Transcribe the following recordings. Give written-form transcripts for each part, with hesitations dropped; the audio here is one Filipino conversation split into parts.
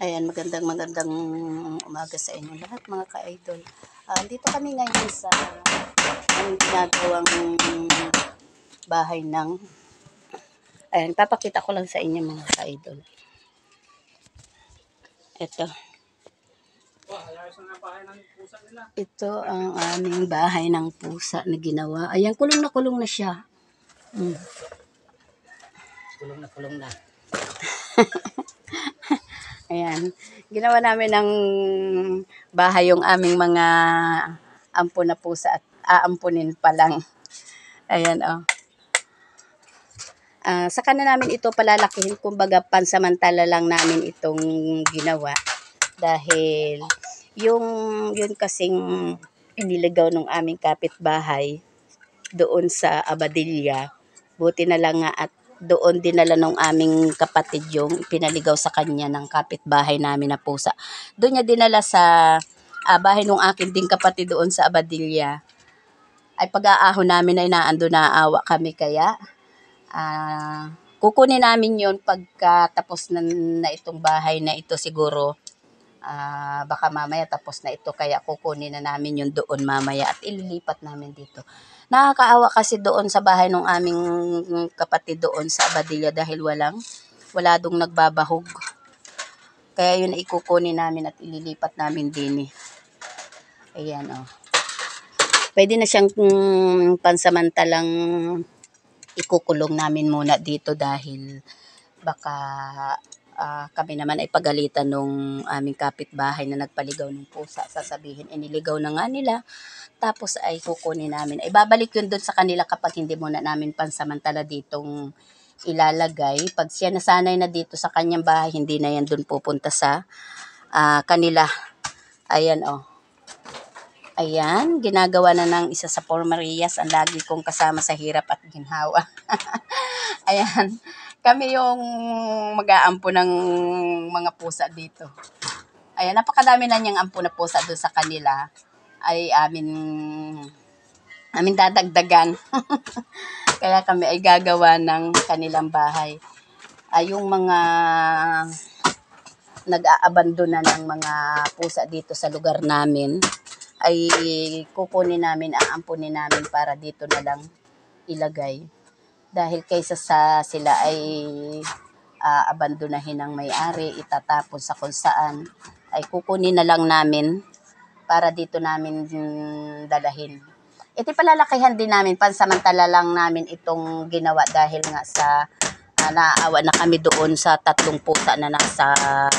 Ayan, magandang umaga sa inyo lahat mga ka-idol. Dito kami ngayon sa ang ginagawang bahay ng... Ayan, papakita ko lang sa inyo mga ka-idol. Ito ang aming bahay ng pusa na ginawa. Ayan, kulong na siya. Kulong na. Ayan, ginawa namin ng bahay yung aming mga ampon na pusa at aampunin pa lang. Ayan, oh. Saka na namin ito palalakihin, kumbaga pansamantala lang namin itong ginawa. Dahil yun kasing iniligaw ng aming kapitbahay doon sa Abadilla. Buti na lang nga at doon dinala ng aming kapatid yung pinaligaw sa kanya ng kapitbahay namin na pusa. Doon niya dinala sa bahay ng akin ding kapatid doon sa Abadilla. Ay pag-aahon namin ay naando na awa kami kaya kukunin namin yun pagkatapos na itong bahay na ito siguro. Baka mamaya tapos na ito kaya kukunin na namin yun doon mamaya at ililipat namin dito. Nakakaawa kasi doon sa bahay ng aming kapatid doon sa Abadilla dahil wala dong nagbabahog. Kaya yun ay kukunin namin at ililipat namin din eh. Ayan oh. Pwede na siyang pansamantalang ikukulong namin muna dito dahil baka kami naman ay pagalitan nung aming kapitbahay na nagpaligaw ng pusa. Sasabihin, iniligaw na nga nila. Tapos ay kukunin namin. Ay babalik yun doon sa kanila kapag hindi muna namin pansamantala ditong ilalagay. Pag siya nasanay na dito sa kanyang bahay, hindi na yan doon pupunta sa kanila. Ayan oh. Ayan, ginagawa na ng isa sa Por Marias ang lagi kong kasama sa hirap at ginhawa. Ayan, kami yung mag-aampo ng mga pusa dito. Ayan, napakadami na niyang ampo na pusa doon sa kanila. Ay amin dadagdagan. Kaya kami ay gagawa ng kanilang bahay. Yung mga nag-aabandona ng mga pusa dito sa lugar namin ay kukunin namin, aampunin namin para dito na lang ilagay. Dahil kaysa sa sila ay abandonahin ng may-ari, itatapon sa kung saan, ay kukunin na lang namin para dito namin dalahin. Ito palalakihan din namin, pansamantala lang namin itong ginawa dahil nga sa naaawa na kami doon sa 3 pusa na nasa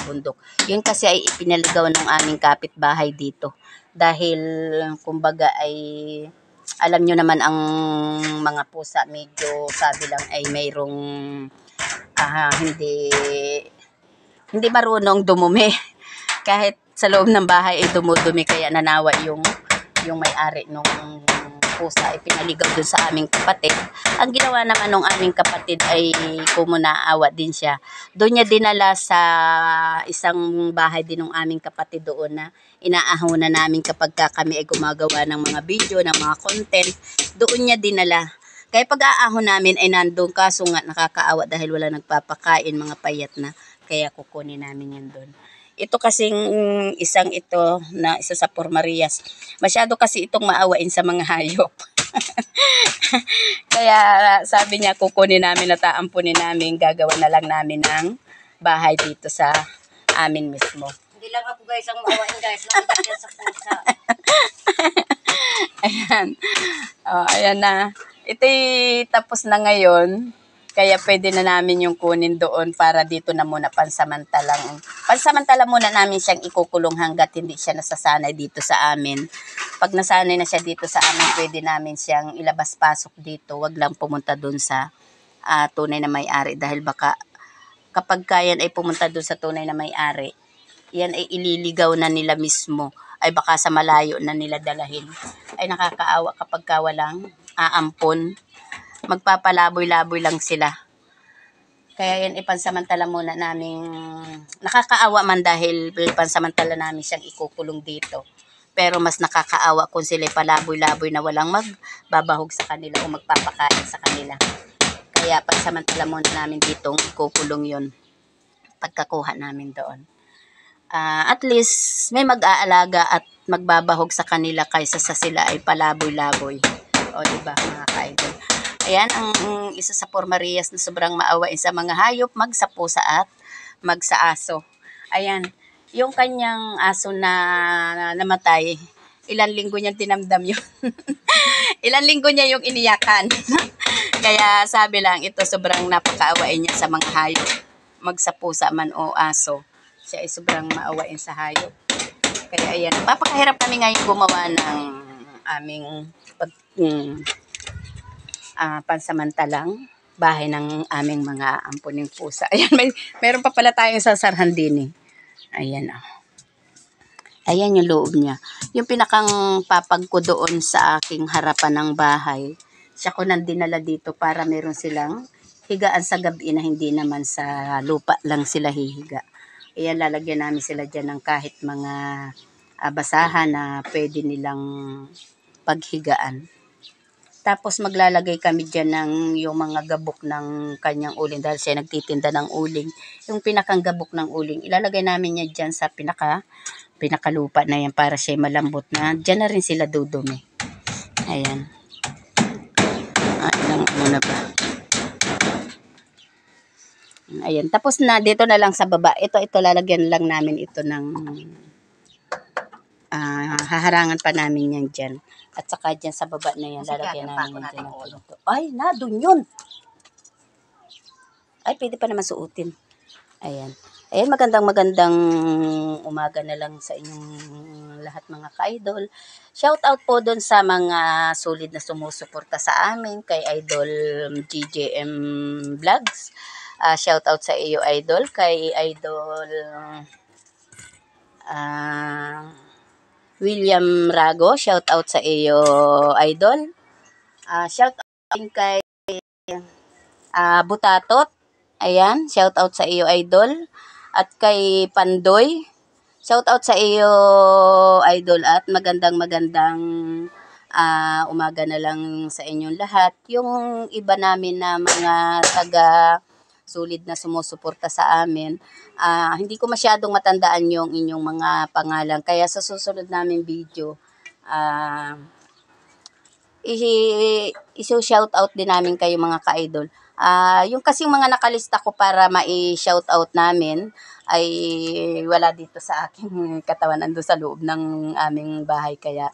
bundok. Yun kasi ay ipinaligaw ng aming kapitbahay dito. Dahil kumbaga ay alam nyo naman ang mga pusa medyo sabi lang ay mayroong hindi marunong dumumi. Kahit sa loob ng bahay ay dumudumi kaya nanawa yung may-ari nung pusa ay pinaligaw dun sa aming kapatid. Ang ginawa naman ng aming kapatid ay kumunaawa din siya. Doon niya dinala sa isang bahay din ng aming kapatid doon na inaahunan namin kapag kami ay gumagawa ng mga video, ng mga content. Doon niya dinala. Kaya pag-aahon namin ay nandun kaso nga nakakaawa dahil wala nagpapakain, mga payat na. Kaya kukunin namin yan doon. Ito kasing isang ito na isa sa Por Marias. Masyado kasi itong maawain sa mga hayop. Kaya sabi niya kukunin namin at aampunin namin, gagawa na lang namin ng bahay dito sa amin mismo. Hindi lang ako guys ang maawain guys. Nakita yan sa pusa. Ayan. Ayan na. Ito'y tapos na ngayon. Kaya pwede na namin yung kunin doon para dito na muna pansamantala muna namin siyang ikukulong hanggat hindi siya nasasanay dito sa amin. Pag nasanay na siya dito sa amin, pwede namin siyang ilabas-pasok dito. Wag lang pumunta doon sa tunay na may-ari dahil baka kapag kayan ay pumunta doon sa tunay na may-ari, yan ay ililigaw na nila mismo. Ay baka sa malayo na nila dalahin. Ay nakakaawa kapag walang aampon. Magpapalaboy-laboy lang sila. Kaya yan ipansamantala muna namin, nakakaawa man dahil pansamantala namin siyang ikukulong dito. Pero mas nakakaawa kung sila palaboy-laboy na walang magbabahog sa kanila o magpapakain sa kanila. Kaya pansamantala muna namin ditong ikukulong yun pagkakuha namin doon. At least may mag-aalaga at magbabahog sa kanila kaysa sa sila ay palaboy-laboy. O, diba, mga ka-idol? Ayan, ang isa sa Formarias na sobrang maawain sa mga hayop, magsa-pusa at magsa-aso. Ayan, yung kanyang aso na namatay, ilang linggo niyang tinamdam yun. Ilang linggo niya yung iniyakan. Kaya sabi lang, ito sobrang napakaawain niya sa mga hayop. Magsa-pusa man o aso. Siya ay sobrang maawain sa hayop. Kaya ayan, papakahirap kami ngayon gumawa ng aming pansamantalang bahay ng aming mga ampuning pusa. Ayan, meron pa pala tayong sasarhan din eh. Ayan ah. Ayan yung loob niya. Yung pinakang papag ko doon sa aking harapan ng bahay, siya ko nang dinala dito para meron silang higaan sa gabi na hindi naman sa lupa lang sila hihiga. Ayan, lalagyan namin sila dyan ng kahit mga basahan na pwede nilang paghigaan. Tapos maglalagay kami dyan ng yung mga gabok ng kanyang uling dahil siya nagtitinda ng uling. Yung pinakang gabok ng uling, ilalagay namin niya dyan sa pinakalupa na yan para siya malambot na. Dyan na rin sila dudumi. Ayan. Ilang muna ba? Ayan. Tapos na, dito na lang sa baba. Ito lalagyan lang namin ito ng haharangan pa namin yan dyan. At saka dyan sa baba na yan, lalagyan namin yan dyan ng pinto. Ay, dun yun. Ay, pwede pa naman suotin. Ayan. Ayan, magandang umaga na lang sa inyong lahat mga ka-idol. Shout out po doon sa mga solid na sumusuporta sa amin, kay Idol GJM Vlogs. Shout out sa iyo, Idol. Kay Idol William Rago, shout out sa iyo, Idol. Shout out din kay Butatot. Ayan, shout out sa iyo, Idol. At kay Pandoy, shout out sa iyo, Idol. At magandang umaga na lang sa inyong lahat. Yung iba namin na mga taga sulit na sumusuporta sa amin, hindi ko masyadong matandaan yung inyong mga pangalan. Kaya sa susunod namin video, i-shout out din namin kayo mga ka-idol. Yung kasing mga nakalista ko para ma-shout out namin ay wala dito sa aking katawan, ando sa loob ng aming bahay. Kaya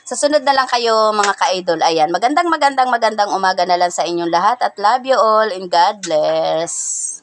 sa sunod na lang kayo mga ka-idol. Ayan, magandang umaga na lang sa inyong lahat at love you all and God bless.